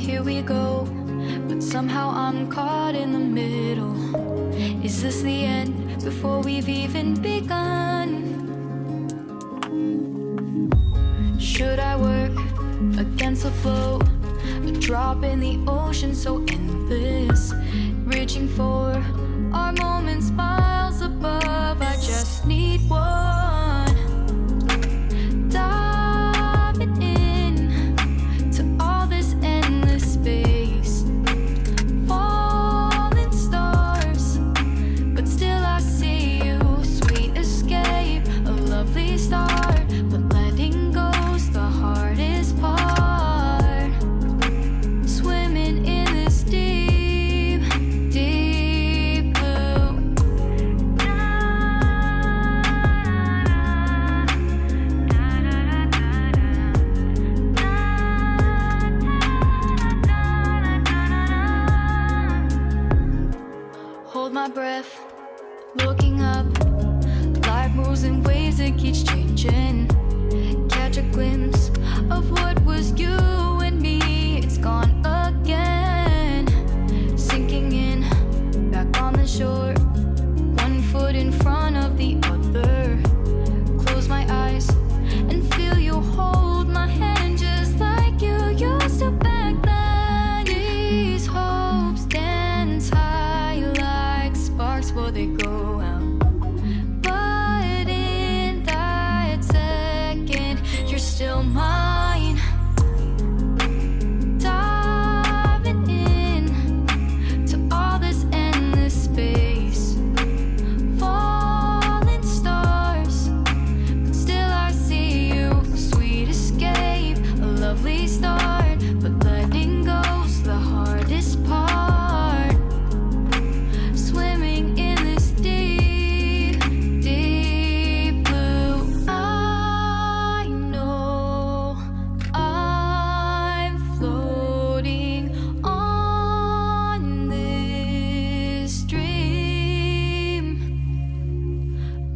here we go, but somehow I'm caught in the middle. Is this the end before we've even begun? Should I work against the flow? A drop in the ocean so endless, reaching for our moments miles above. I just need one, diving in to all this endless space, falling stars, but still I see you. Sweet escape, a lovely start, but letting go's the hardest part. Swimming in this deep, deep blue. Hold my breath, looking up. Life moves in waves that keeps changing. Catch a glimpse of what was you and me. It's gone again, sinking in, back on the shore. One foot in front of the other. Close my eyes and feel you hold my hand just like you used to back then. These hopes dance high like sparks before they go out. But in that second, you're still mine. Diving in to all this endless space, falling stars, but still I see you. Sweet escape, a lovely start, but letting go's the hardest part. Swimming in this deep, deep blue. I know I'm floating on this dream,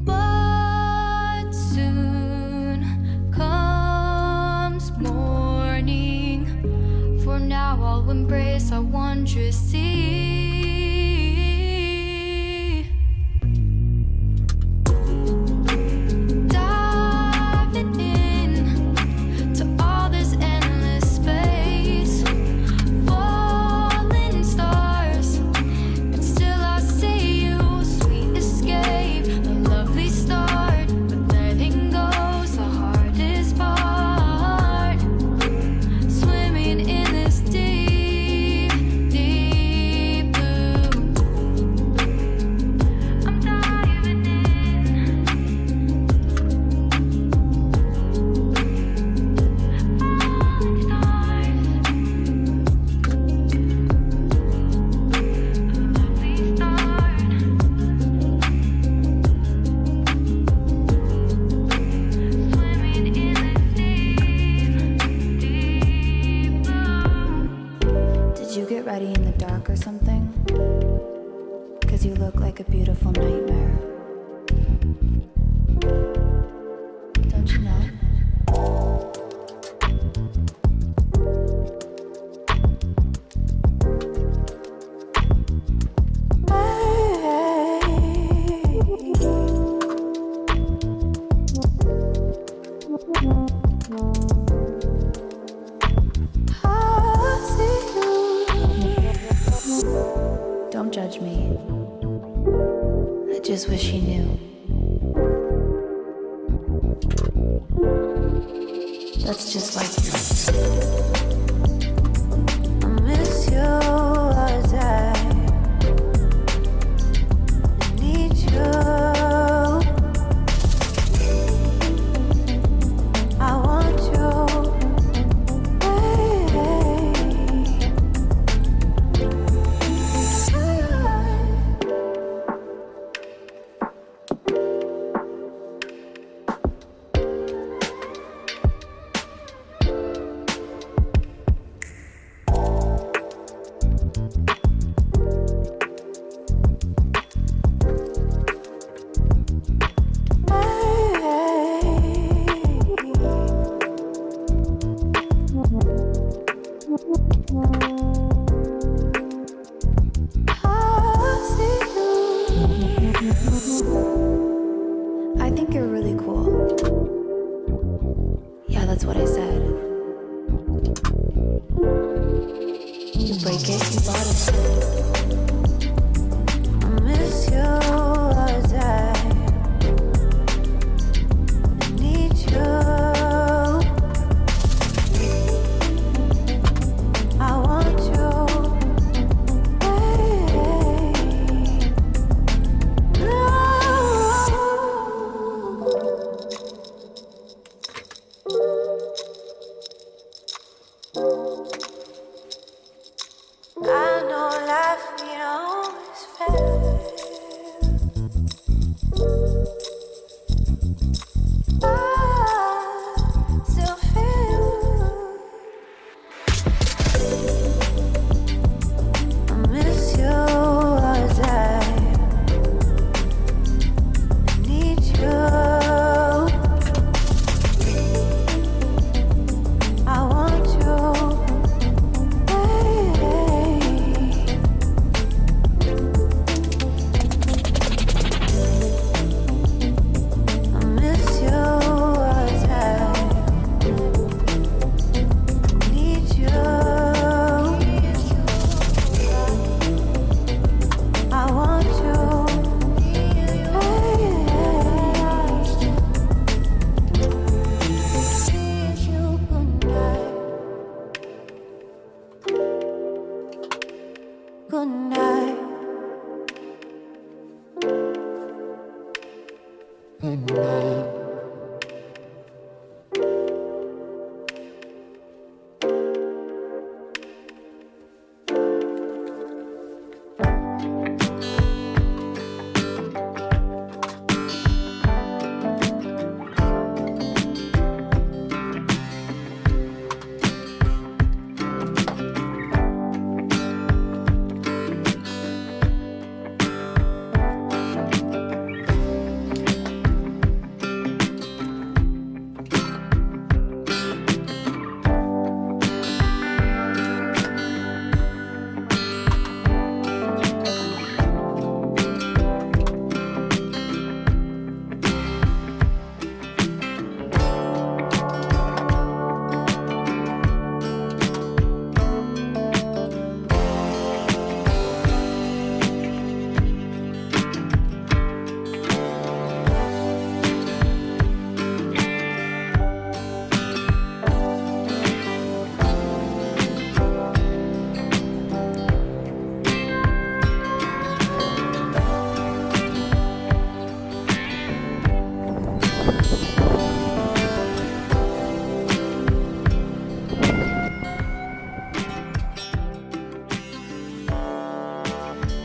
but soon comes morning. For now I'll embrace our wondrous sea. Diving in to all this endless space, falling stars, but still I see you. Sweet escape, a lovely start, but letting go's the hardest part. Swimming in this deep, deep blue. I'm diving in, falling stars, lovely start. Swimming in this deep, deep blue. Did you get ready in the dark or something? 'Cause you look like a beautiful nightmare. Don't you know? Don't judge me. I just wish he knew. That's just like you. I miss you all the time. I need you. I want you. I think you're really cool. Yeah, that's what I said. You break it, you bought it. I miss you as I need you. I want you. I know life ain't always fair. I still feel I miss you as I need you. I want you. I miss you as I need you. I want you. Good night. Good night.